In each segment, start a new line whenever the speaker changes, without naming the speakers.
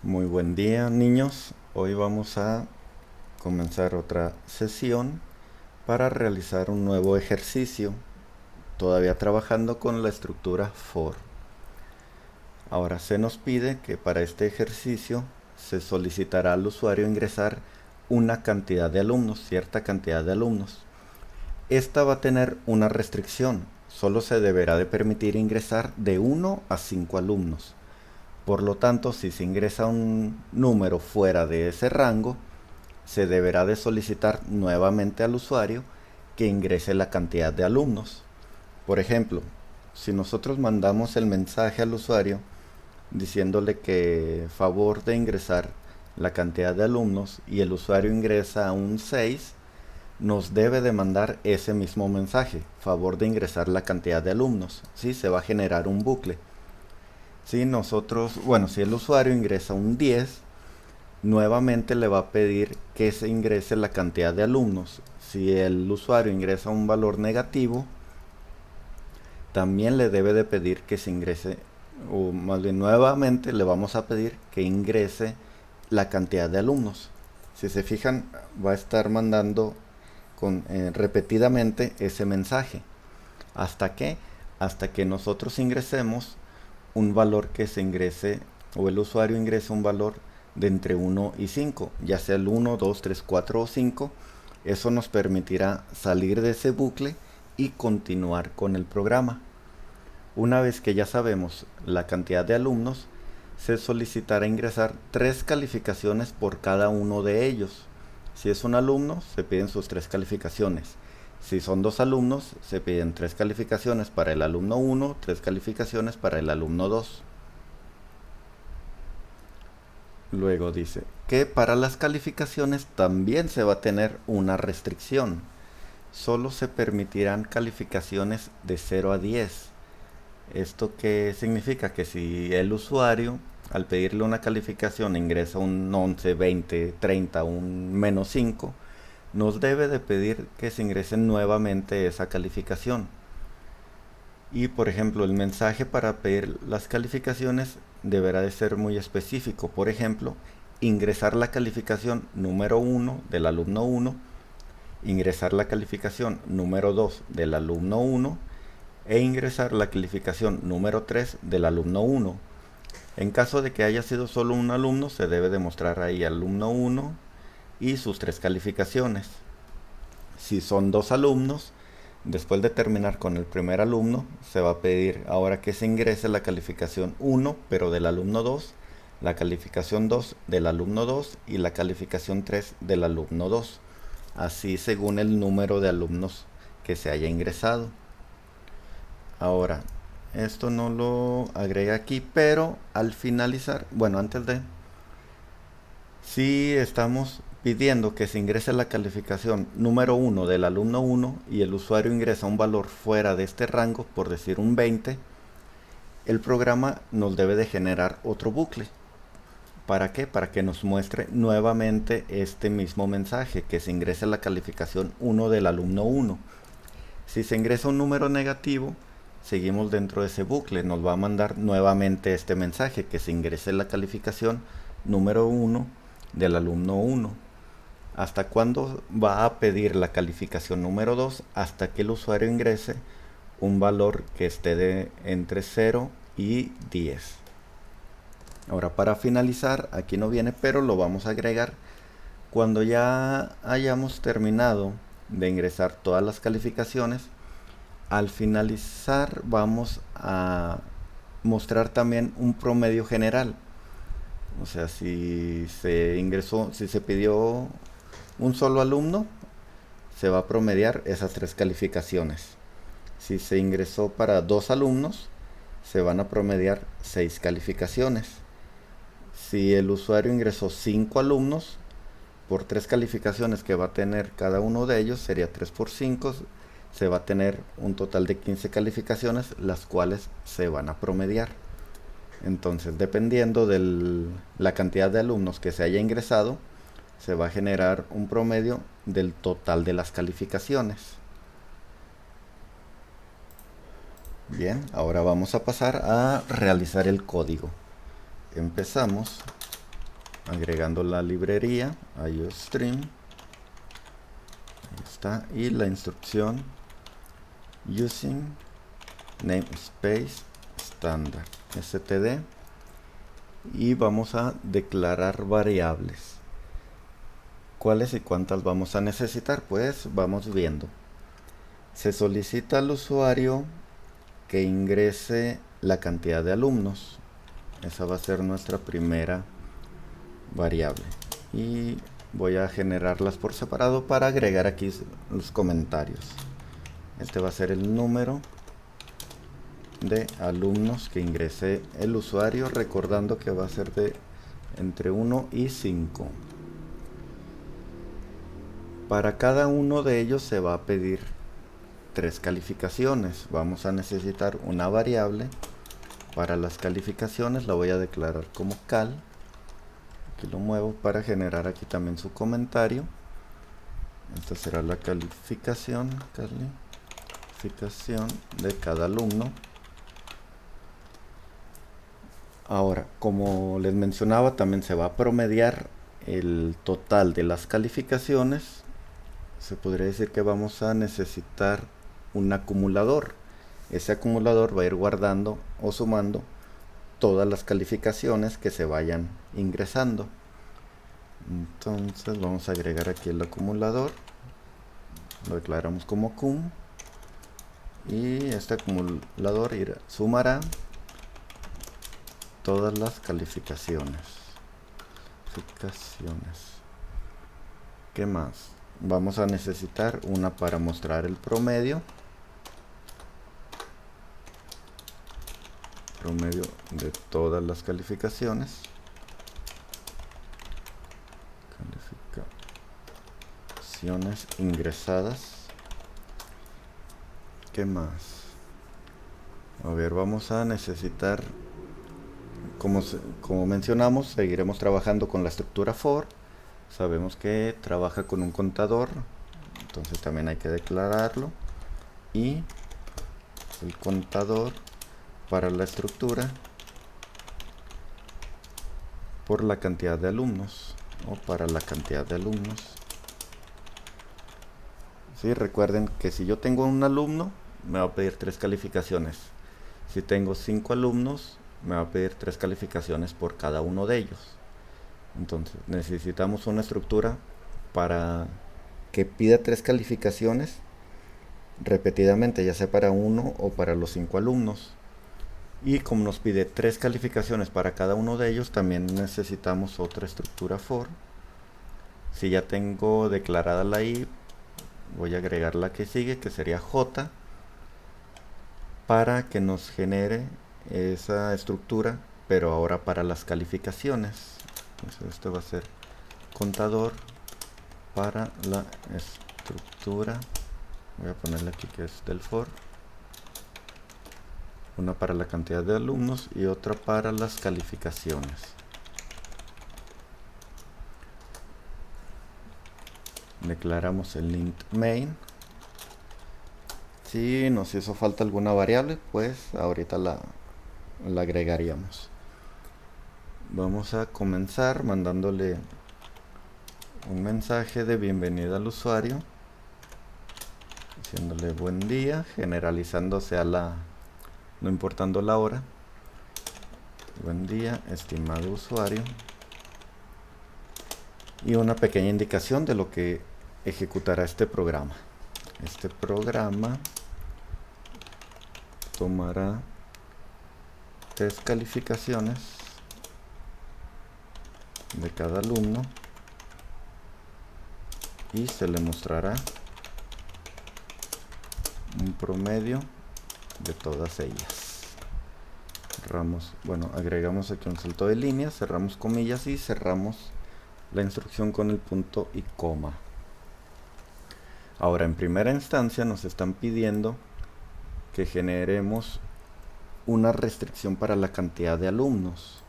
Muy buen día, niños. Hoy vamos a comenzar otra sesión para realizar un nuevo ejercicio, todavía trabajando con la estructura for. Ahora se nos pide que para este ejercicio se solicitará al usuario ingresar una cantidad de alumnos, cierta cantidad de alumnos. Esta va a tener una restricción, solo se deberá de permitir ingresar de 1 a 5 alumnos. Por lo tanto, si se ingresa un número fuera de ese rango, se deberá de solicitar nuevamente al usuario que ingrese la cantidad de alumnos. Por ejemplo, si nosotros mandamos el mensaje al usuario diciéndole que favor de ingresar la cantidad de alumnos y el usuario ingresa un 6, nos debe de mandar ese mismo mensaje, favor de ingresar la cantidad de alumnos. ¿Sí? Se va a generar un bucle. Si si el usuario ingresa un 10, nuevamente le va a pedir que se ingrese la cantidad de alumnos. Si el usuario ingresa un valor negativo, también le debe de pedir que se ingrese, o más bien nuevamente le vamos a pedir que ingrese la cantidad de alumnos. Si se fijan, va a estar mandando repetidamente ese mensaje. ¿Hasta qué? Hasta que nosotros ingresemos un valor que se ingrese, o el usuario ingrese un valor de entre 1 y 5, ya sea el 1, 2, 3, 4 o 5. Eso nos permitirá salir de ese bucle y continuar con el programa. Una vez que ya sabemos la cantidad de alumnos, se solicitará ingresar 3 calificaciones por cada uno de ellos. Si es un alumno, se piden sus 3 calificaciones. Si son 2 alumnos, se piden 3 calificaciones para el alumno 1, 3 calificaciones para el alumno 2. Luego dice que para las calificaciones también se va a tener una restricción. Solo se permitirán calificaciones de 0 a 10. ¿Esto qué significa? Que si el usuario al pedirle una calificación ingresa un 11, 20, 30, un menos 5, nos debe de pedir que se ingrese nuevamente esa calificación. Y por ejemplo, el mensaje para pedir las calificaciones deberá de ser muy específico. Por ejemplo, ingresar la calificación número 1 del alumno 1, ingresar la calificación número 2 del alumno 1 e ingresar la calificación número 3 del alumno 1. En caso de que haya sido solo un alumno, se debe demostrar ahí alumno 1 y sus 3 calificaciones. Si son 2 alumnos, después de terminar con el primer alumno, se va a pedir ahora que se ingrese la calificación 1, pero del alumno 2, la calificación 2 del alumno 2 y la calificación 3 del alumno 2. Así según el número de alumnos que se haya ingresado. Ahora, esto no lo agregué aquí, pero al finalizar, antes de, si estamos pidiendo que se ingrese la calificación número 1 del alumno 1 y el usuario ingresa un valor fuera de este rango, por decir un 20, el programa nos debe de generar otro bucle. ¿Para qué? Para que nos muestre nuevamente este mismo mensaje, que se ingrese la calificación 1 del alumno 1. Si se ingresa un número negativo, seguimos dentro de ese bucle. Nos va a mandar nuevamente este mensaje, que se ingrese la calificación número 1 del alumno 1. ¿Hasta cuándo va a pedir la calificación número 2? Hasta que el usuario ingrese un valor que esté entre 0 y 10. Ahora, para finalizar, aquí no viene, pero lo vamos a agregar cuando ya hayamos terminado de ingresar todas las calificaciones. Al finalizar vamos a mostrar también un promedio general. O sea, si se pidió un solo alumno, se va a promediar esas 3 calificaciones. Si se ingresó para 2 alumnos, se van a promediar 6 calificaciones. Si el usuario ingresó 5 alumnos, por 3 calificaciones que va a tener cada uno de ellos, sería 3 por 5, se va a tener un total de 15 calificaciones, las cuales se van a promediar. Entonces, dependiendo de la cantidad de alumnos que se haya ingresado, se va a generar un promedio del total de las calificaciones. Bien, ahora vamos a pasar a realizar el código. Empezamos agregando la librería IOStream, ahí está, y la instrucción using namespace standard std, y vamos a declarar variables. ¿Cuáles y cuántas vamos a necesitar? Pues vamos viendo. Se solicita al usuario que ingrese la cantidad de alumnos. Esa va a ser nuestra primera variable, y voy a generarlas por separado para agregar aquí los comentarios. Este va a ser el número de alumnos que ingrese el usuario, recordando que va a ser de entre 1 y 5. Para cada uno de ellos se va a pedir 3 calificaciones. Vamos a necesitar una variable para las calificaciones, la voy a declarar como cal. Aquí lo muevo para generar aquí también su comentario. Esta será la calificación de cada alumno. Ahora, como les mencionaba, también se va a promediar el total de las calificaciones. Se podría decir que vamos a necesitar un acumulador. Ese acumulador va a ir guardando o sumando todas las calificaciones que se vayan ingresando. Entonces vamos a agregar aquí el acumulador, lo declaramos como cum, y este acumulador sumará todas las calificaciones. ¿Qué más? Vamos a necesitar una para mostrar el promedio de todas las calificaciones. Calificaciones ingresadas. ¿Qué más? A ver, vamos a necesitar, como mencionamos, seguiremos trabajando con la estructura for. Sabemos que trabaja con un contador, entonces también hay que declararlo. Y el contador para la estructura por la cantidad de alumnos, o para la cantidad de alumnos. Sí, recuerden que si yo tengo un alumno, me va a pedir 3 calificaciones. Si tengo 5 alumnos, me va a pedir 3 calificaciones por cada uno de ellos. Entonces necesitamos una estructura para que pida 3 calificaciones repetidamente, ya sea para uno o para los 5 alumnos. Y como nos pide 3 calificaciones para cada uno de ellos, también necesitamos otra estructura for. Si ya tengo declarada la i, voy a agregar la que sigue, que sería j, para que nos genere esa estructura, pero ahora para las calificaciones. Entonces esto va a ser contador para la estructura. Voy a ponerle aquí que es del for. Una para la cantidad de alumnos y otra para las calificaciones. Declaramos el int main. Si nos hizo falta alguna variable, pues ahorita la agregaríamos. Vamos a comenzar mandándole un mensaje de bienvenida al usuario, diciéndole buen día, generalizándose a no importando la hora. Buen día, estimado usuario. Y una pequeña indicación de lo que ejecutará este programa. Este programa tomará 3 calificaciones de cada alumno y se le mostrará un promedio de todas ellas. Agregamos aquí un salto de líneas, cerramos comillas y cerramos la instrucción con el punto y coma. Ahora, en primera instancia nos están pidiendo que generemos una restricción para la cantidad de alumnos.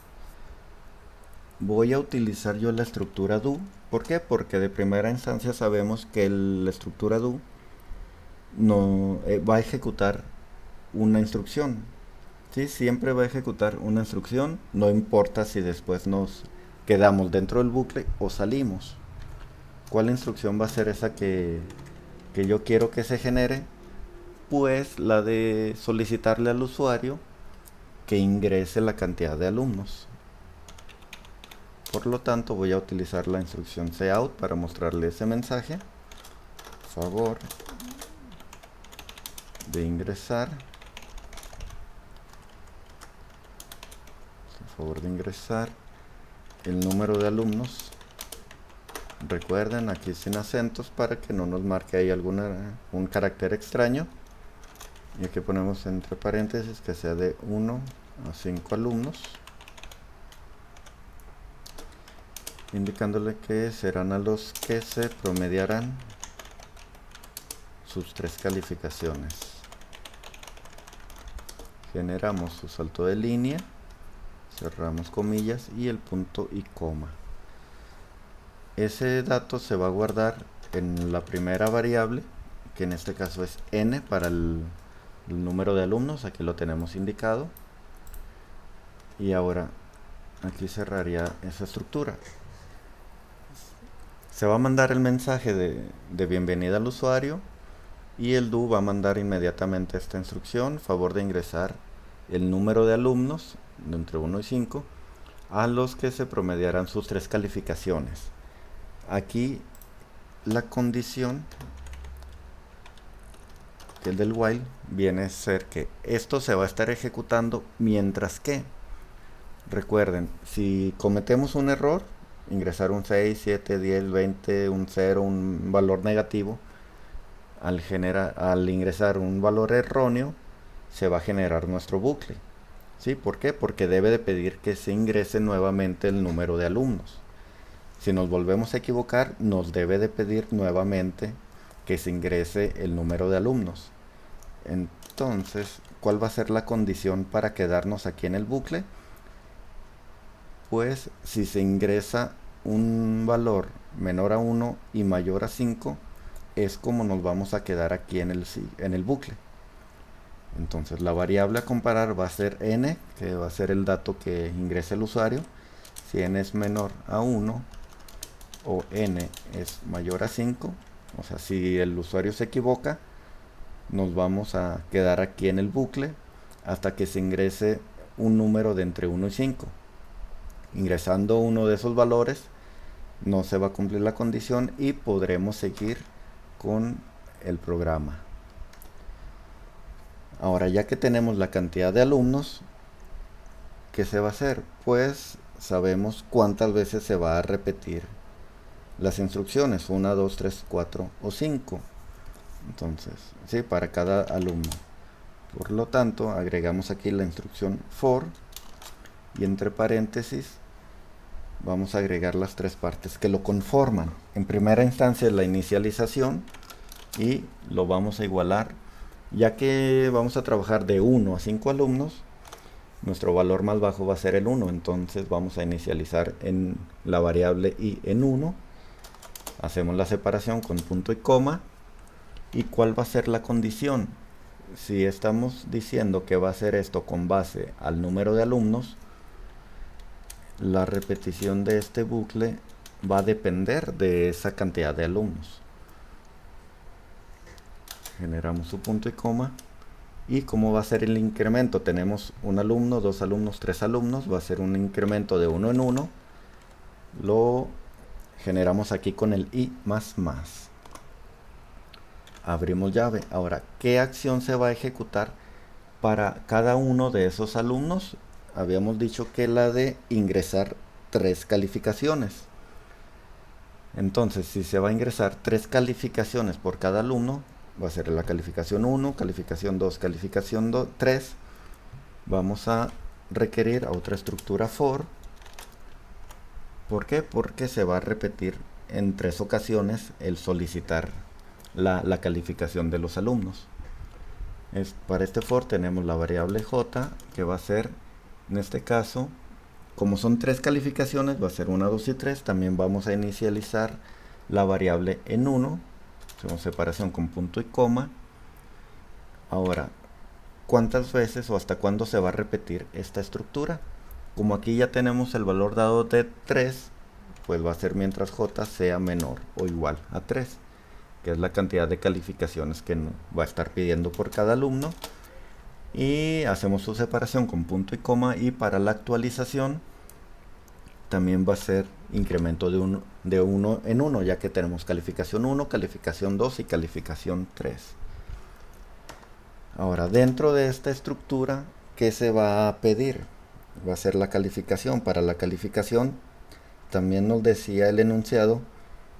Voy a utilizar yo la estructura do. ¿Por qué? Porque de primera instancia sabemos que la estructura do no va a ejecutar una instrucción. ¿Sí? Siempre va a ejecutar una instrucción, no importa si después nos quedamos dentro del bucle o salimos. ¿Cuál instrucción va a ser esa que yo quiero que se genere? Pues la de solicitarle al usuario que ingrese la cantidad de alumnos. Por lo tanto, voy a utilizar la instrucción cout para mostrarle ese mensaje. Favor de ingresar. El número de alumnos. Recuerden, aquí sin acentos para que no nos marque ahí un carácter extraño. Y aquí ponemos entre paréntesis que sea de 1 a 5 alumnos, indicándole que serán a los que se promediarán sus 3 calificaciones. Generamos su salto de línea, cerramos comillas y el punto y coma. Ese dato se va a guardar en la primera variable, que en este caso es n para el número de alumnos. Aquí lo tenemos indicado. Y ahora aquí cerraría esa estructura. Se va a mandar el mensaje de bienvenida al usuario, y el do va a mandar inmediatamente esta instrucción: favor de ingresar el número de alumnos de entre 1 y 5 a los que se promediarán sus 3 calificaciones. Aquí la condición, que el del while, viene a ser que esto se va a estar ejecutando mientras que, recuerden, si cometemos un error, ingresar un 6, 7, 10, 20, un 0, un valor negativo, al ingresar un valor erróneo, se va a generar nuestro bucle. ¿Sí? ¿Por qué? Porque debe de pedir que se ingrese nuevamente el número de alumnos. Si nos volvemos a equivocar, nos debe de pedir nuevamente que se ingrese el número de alumnos. Entonces, ¿cuál va a ser la condición para quedarnos aquí en el bucle? Pues si se ingresa un valor menor a 1 y mayor a 5, es como nos vamos a quedar aquí en el bucle. Entonces la variable a comparar va a ser n, que va a ser el dato que ingrese el usuario. Si n es menor a 1 o n es mayor a 5, o sea, si el usuario se equivoca, nos vamos a quedar aquí en el bucle hasta que se ingrese un número de entre 1 y 5. Ingresando uno de esos valores, no se va a cumplir la condición y podremos seguir con el programa. Ahora, ya que tenemos la cantidad de alumnos, ¿qué se va a hacer? Pues sabemos cuántas veces se va a repetir las instrucciones: 1, 2, 3, 4 o 5. Entonces, sí, para cada alumno. Por lo tanto, agregamos aquí la instrucción for, y entre paréntesis vamos a agregar las 3 partes que lo conforman. En primera instancia la inicialización, y lo vamos a igualar. Ya que vamos a trabajar de 1 a 5 alumnos, nuestro valor más bajo va a ser el 1. Entonces vamos a inicializar en la variable i en 1. Hacemos la separación con punto y coma. ¿Y cuál va a ser la condición? Si estamos diciendo que va a ser esto con base al número de alumnos, la repetición de este bucle va a depender de esa cantidad de alumnos. Generamos su punto y coma. ¿Y cómo va a ser el incremento? Tenemos un alumno, 2 alumnos, 3 alumnos. Va a ser un incremento de 1 en 1. Lo generamos aquí con el i más más. Abrimos llave. Ahora, ¿qué acción se va a ejecutar para cada uno de esos alumnos? Habíamos dicho que la de ingresar 3 calificaciones. Entonces, si se va a ingresar 3 calificaciones por cada alumno, va a ser la calificación 1, calificación 2, calificación 3. Vamos a requerir a otra estructura for. ¿Por qué? Porque se va a repetir en 3 ocasiones el solicitar la calificación de los alumnos. Para este for tenemos la variable j, que va a ser, en este caso, como son 3 calificaciones, va a ser 1, 2 y 3. También vamos a inicializar la variable en 1. Hacemos separación con punto y coma. Ahora, ¿cuántas veces o hasta cuándo se va a repetir esta estructura? Como aquí ya tenemos el valor dado de 3, pues va a ser mientras j sea menor o igual a 3, que es la cantidad de calificaciones que va a estar pidiendo por cada alumno. Y hacemos su separación con punto y coma, y para la actualización también va a ser incremento de uno en uno, ya que tenemos calificación 1, calificación 2 y calificación 3. Ahora, dentro de esta estructura, ¿qué se va a pedir? Va a ser la calificación. Para la calificación también nos decía el enunciado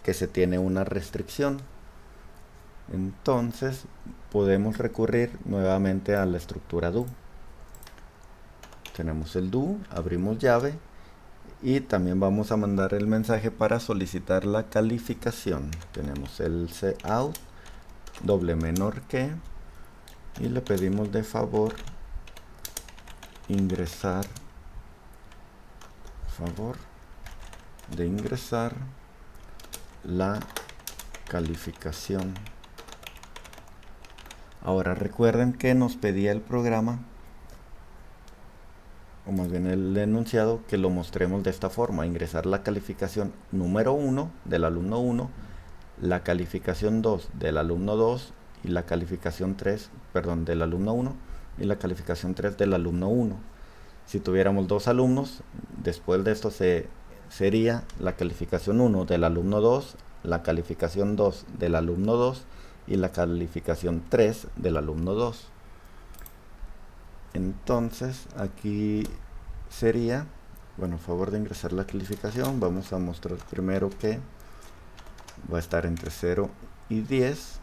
que se tiene una restricción. Entonces podemos recurrir nuevamente a la estructura do. Tenemos el do, abrimos llave y también vamos a mandar el mensaje para solicitar la calificación. Tenemos el cout doble menor que, y le pedimos de favor ingresar la calificación. Ahora recuerden que nos pedía el programa, o más bien el enunciado, que lo mostremos de esta forma: ingresar la calificación número 1 del alumno 1, la calificación 2 del alumno 2 y la calificación 3, perdón, del alumno 1 y la calificación 3 del alumno 1. Si tuviéramos dos alumnos, después de esto sería la calificación 1 del alumno 2, la calificación 2 del alumno 2 y la calificación 3 del alumno 2. Entonces aquí sería, bueno, a favor de ingresar la calificación, vamos a mostrar primero que va a estar entre 0 y 10.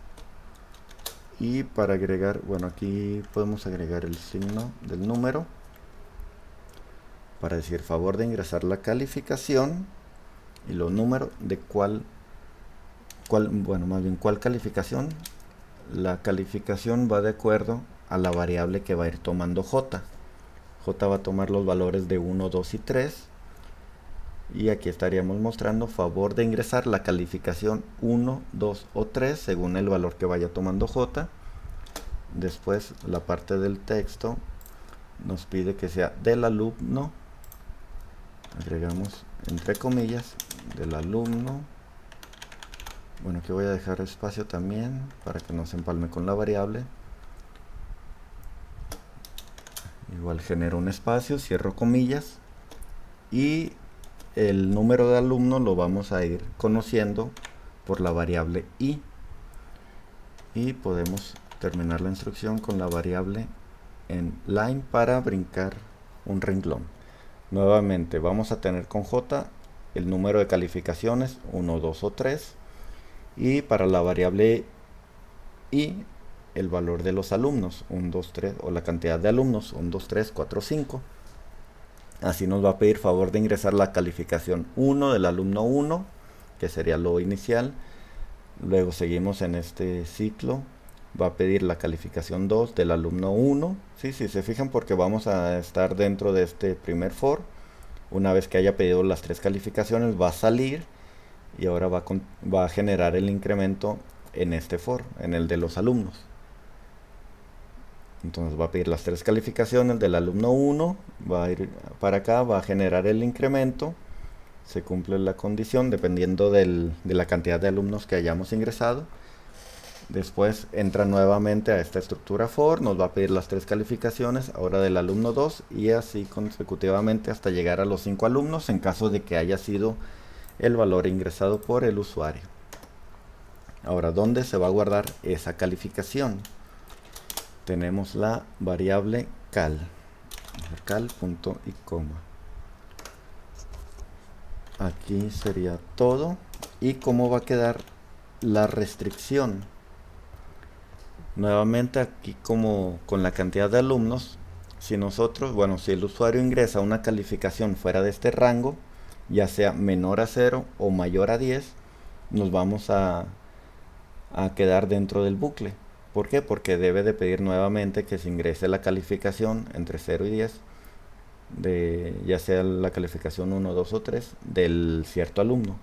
Y para agregar, bueno, aquí podemos agregar el signo del número para decir favor de ingresar la calificación, y los números de cuál calificación. La calificación va de acuerdo a la variable que va a ir tomando j. J va a tomar los valores de 1, 2 y 3. Y aquí estaríamos mostrando favor de ingresar la calificación 1, 2 o 3 según el valor que vaya tomando j. Después la parte del texto nos pide que sea del alumno. Agregamos entre comillas del alumno. Bueno, aquí voy a dejar espacio también para que no se empalme con la variable. Igual genero un espacio, cierro comillas, y el número de alumno lo vamos a ir conociendo por la variable i. Y podemos terminar la instrucción con la variable en line para brincar un renglón. Nuevamente vamos a tener con j el número de calificaciones 1, 2 o 3, y para la variable i el valor de los alumnos 1, 2, 3, o la cantidad de alumnos 1, 2, 3, 4, 5. Así nos va a pedir favor de ingresar la calificación 1 del alumno 1, que sería lo inicial. Luego seguimos en este ciclo, va a pedir la calificación 2 del alumno 1. Sí, si se fijan, porque vamos a estar dentro de este primer for. Una vez que haya pedido las 3 calificaciones, va a salir y ahora va a generar el incremento en este for, en el de los alumnos. Entonces va a pedir las 3 calificaciones del alumno 1, va a ir para acá, va a generar el incremento. Se cumple la condición dependiendo de la cantidad de alumnos que hayamos ingresado. Después entra nuevamente a esta estructura for, nos va a pedir las 3 calificaciones, ahora del alumno 2, y así consecutivamente hasta llegar a los 5 alumnos en caso de que haya sido el valor ingresado por el usuario. Ahora, ¿dónde se va a guardar esa calificación? Tenemos la variable cal, punto y coma. Aquí sería todo. ¿Y cómo va a quedar la restricción? Nuevamente aquí, como con la cantidad de alumnos, si el usuario ingresa una calificación fuera de este rango, ya sea menor a 0 o mayor a 10, nos vamos a quedar dentro del bucle. ¿Por qué? Porque debe de pedir nuevamente que se ingrese la calificación entre 0 y 10, ya sea la calificación 1, 2 o 3 del cierto alumno.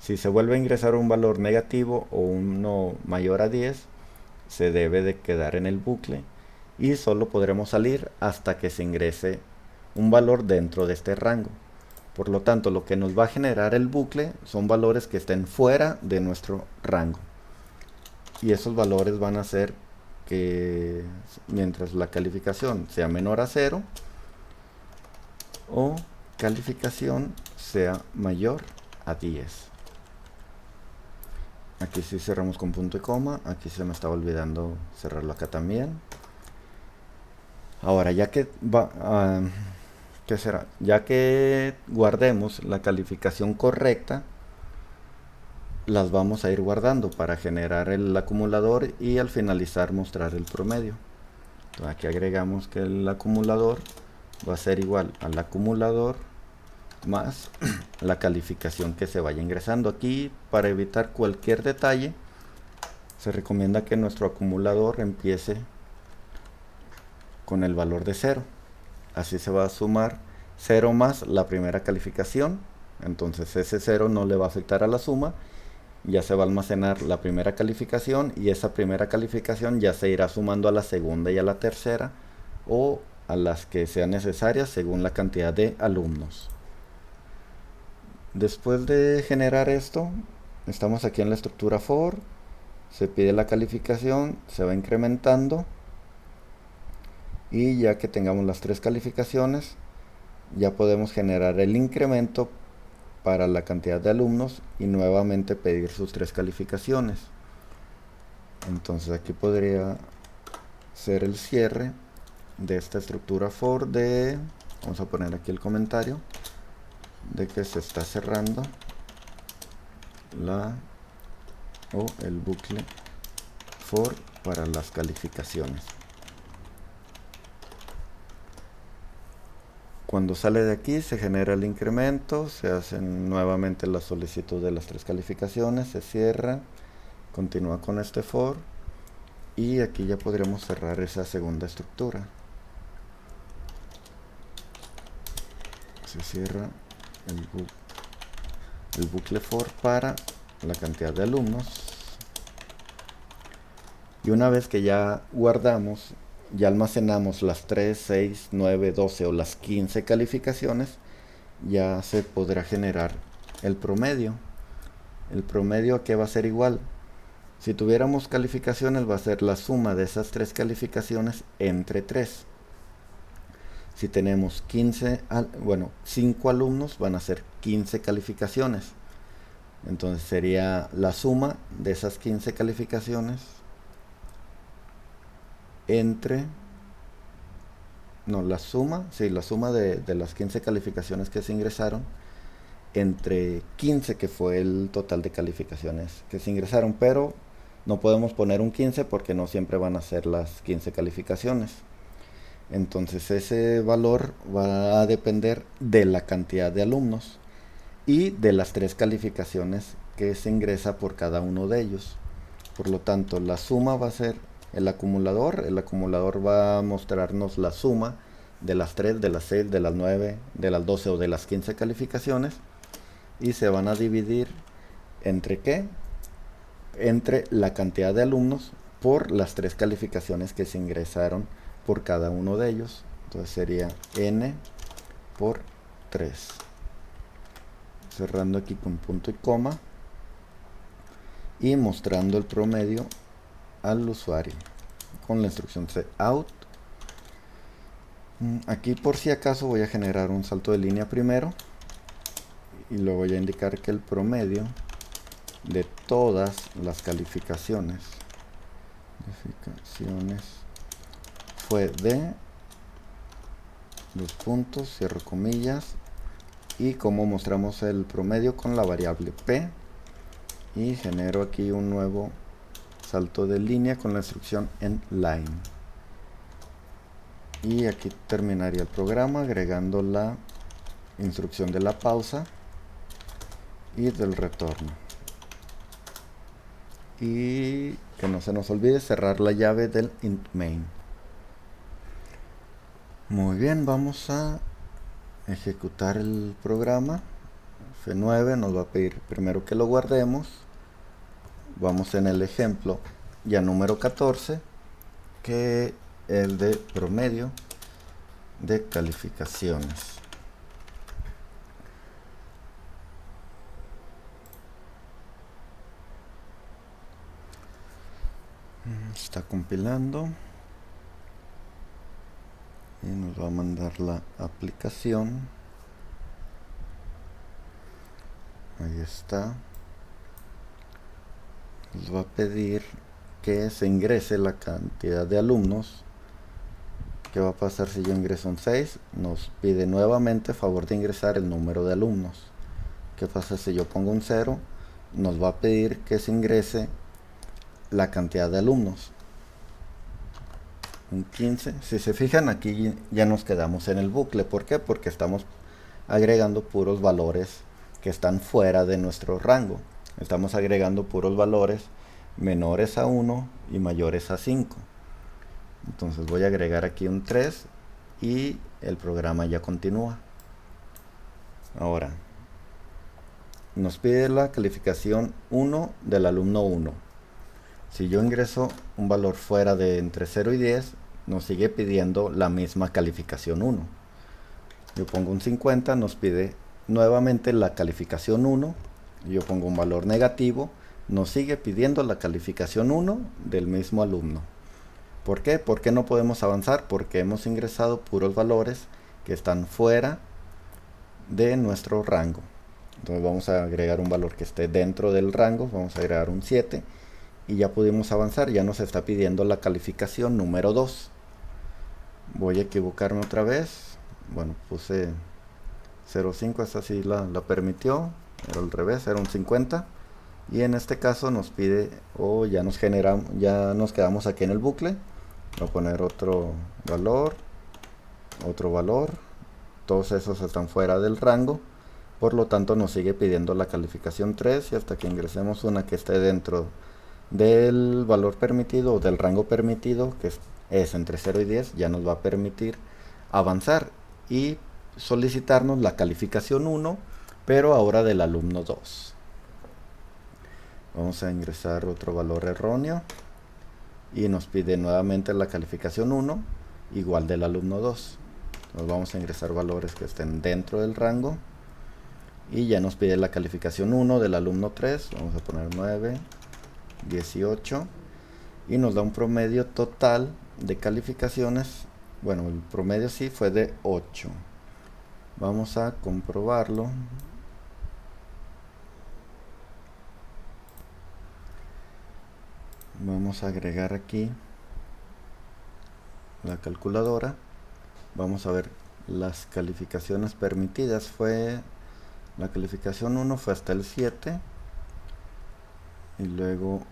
Si se vuelve a ingresar un valor negativo o uno mayor a 10, se debe de quedar en el bucle y solo podremos salir hasta que se ingrese un valor dentro de este rango. Por lo tanto, lo que nos va a generar el bucle son valores que estén fuera de nuestro rango. Y esos valores van a ser que mientras la calificación sea menor a 0 o calificación sea mayor a 10. Aquí sí cerramos con punto y coma. Aquí se me estaba olvidando cerrarlo acá también. Ahora, ya que ¿qué será? Ya que guardemos la calificación correcta, las vamos a ir guardando para generar el acumulador y al finalizar mostrar el promedio. Entonces aquí agregamos que el acumulador va a ser igual al acumulador más la calificación que se vaya ingresando. Aquí, para evitar cualquier detalle, se recomienda que nuestro acumulador empiece con el valor de 0. Así se va a sumar 0 más la primera calificación. Entonces ese 0 no le va a afectar a la suma. Ya se va a almacenar la primera calificación y esa primera calificación ya se irá sumando a la segunda y a la tercera o a las que sean necesarias según la cantidad de alumnos. Después de generar esto, estamos aquí en la estructura for, se pide la calificación, se va incrementando y ya que tengamos las 3 calificaciones, ya podemos generar el incremento para la cantidad de alumnos y nuevamente pedir sus 3 calificaciones. Entonces aquí podría ser el cierre de esta estructura for de, vamos a poner aquí el comentario de que se está cerrando el bucle for para las calificaciones. Cuando sale de aquí se genera el incremento, se hacen nuevamente la solicitud de las 3 calificaciones, se cierra, continúa con este for y aquí ya podríamos cerrar esa segunda estructura. Se cierra el bucle for para la cantidad de alumnos. Y una vez que ya guardamos, ya almacenamos las 3, 6, 9, 12 o las 15 calificaciones, ya se podrá generar el promedio. El promedio que va a ser igual. Si tuviéramos calificaciones va a ser la suma de esas 3 calificaciones entre 3. Si tenemos 5 alumnos van a ser 15 calificaciones. Entonces sería la suma de esas 15 calificaciones la suma de las 15 calificaciones que se ingresaron entre 15, que fue el total de calificaciones que se ingresaron, pero no podemos poner un 15 porque no siempre van a ser las 15 calificaciones. Entonces ese valor va a depender de la cantidad de alumnos y de las 3 calificaciones que se ingresa por cada uno de ellos. Por lo tanto, la suma va a ser el acumulador va a mostrarnos la suma de las 3, de las 6, de las 9, de las 12 o de las 15 calificaciones y se van a dividir entre ¿qué? Entre la cantidad de alumnos por las 3 calificaciones que se ingresaron por cada uno de ellos. Entonces sería n por 3. Cerrando aquí con punto y coma y mostrando el promedio al usuario con la instrucción cout. Aquí por si acaso voy a generar un salto de línea primero y luego voy a indicar que el promedio de todas las calificaciones fue de cierro comillas, y como mostramos el promedio con la variable p, y genero aquí un nuevo salto de línea con la instrucción endLine. Y aquí terminaría el programa agregando la instrucción de la pausa y del retorno. Y que no se nos olvide cerrar la llave del int main. Muy bien, vamos a ejecutar el programa. F9 nos va a pedir primero que lo guardemos. Vamos en el ejemplo ya número 14, que el de promedio de calificaciones. Está compilando y nos va a mandar la aplicación. Ahí está. Nos va a pedir que se ingrese la cantidad de alumnos. ¿Qué va a pasar si yo ingreso un 6? Nos pide nuevamente favor de ingresar el número de alumnos. ¿Qué pasa si yo pongo un 0? Nos va a pedir que se ingrese la cantidad de alumnos. Un 15. Si se fijan, aquí ya nos quedamos en el bucle. ¿Por qué? Porque estamos agregando puros valores que están fuera de nuestro rango. Estamos agregando puros valores menores a 1 y mayores a 5. Entonces voy a agregar aquí un 3 y el programa ya continúa. Ahora nos pide la calificación 1 del alumno 1. Si yo ingreso un valor fuera de entre 0 y 10, nos sigue pidiendo la misma calificación 1. Yo pongo un 50, nos pide nuevamente la calificación 1. Yo pongo un valor negativo, nos sigue pidiendo la calificación 1 del mismo alumno. ¿Por qué? ¿Por qué no podemos avanzar? Porque hemos ingresado puros valores que están fuera de nuestro rango. Entonces vamos a agregar un valor que esté dentro del rango, vamos a agregar un 7 y ya pudimos avanzar. Ya nos está pidiendo la calificación número 2. Voy a equivocarme otra vez. Bueno, puse 0.5, esta sí la permitió, era al revés, era un 50. Y en este caso nos pide, ya nos quedamos aquí en el bucle. Voy a poner otro valor, todos esos están fuera del rango, por lo tanto nos sigue pidiendo la calificación 3 y hasta que ingresemos una que esté dentro del valor permitido o del rango permitido, que es entre 0 y 10, ya nos va a permitir avanzar y solicitarnos la calificación 1, pero ahora del alumno 2. Vamos a ingresar otro valor erróneo y nos pide nuevamente la calificación 1 igual del alumno 2. Nos vamos a ingresar valores que estén dentro del rango y ya nos pide la calificación 1 del alumno 3. Vamos a poner 9, 18 y nos da un promedio total de calificaciones. Bueno, el promedio sí fue de 8. Vamos a comprobarlo. Vamos a agregar aquí la calculadora. Vamos a ver las calificaciones permitidas. La calificación 1 fue hasta el 7 y luego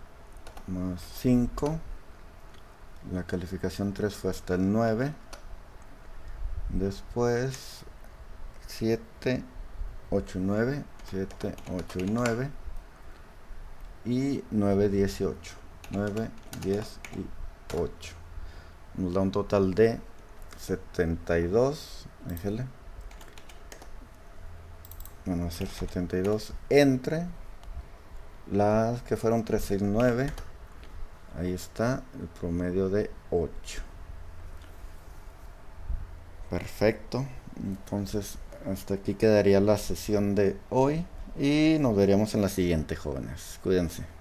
más 5. La calificación 3 fue hasta el 9. Después 7, 8 y 9, 7, 8 y 9 y 9, 18. 9, 10 y 8. Nos da un total de 72. Déjale. Van a ser 72 entre las que fueron 369. Ahí está el promedio de 8. Perfecto. Entonces hasta aquí quedaría la sesión de hoy y nos veremos en la siguiente, jóvenes. Cuídense.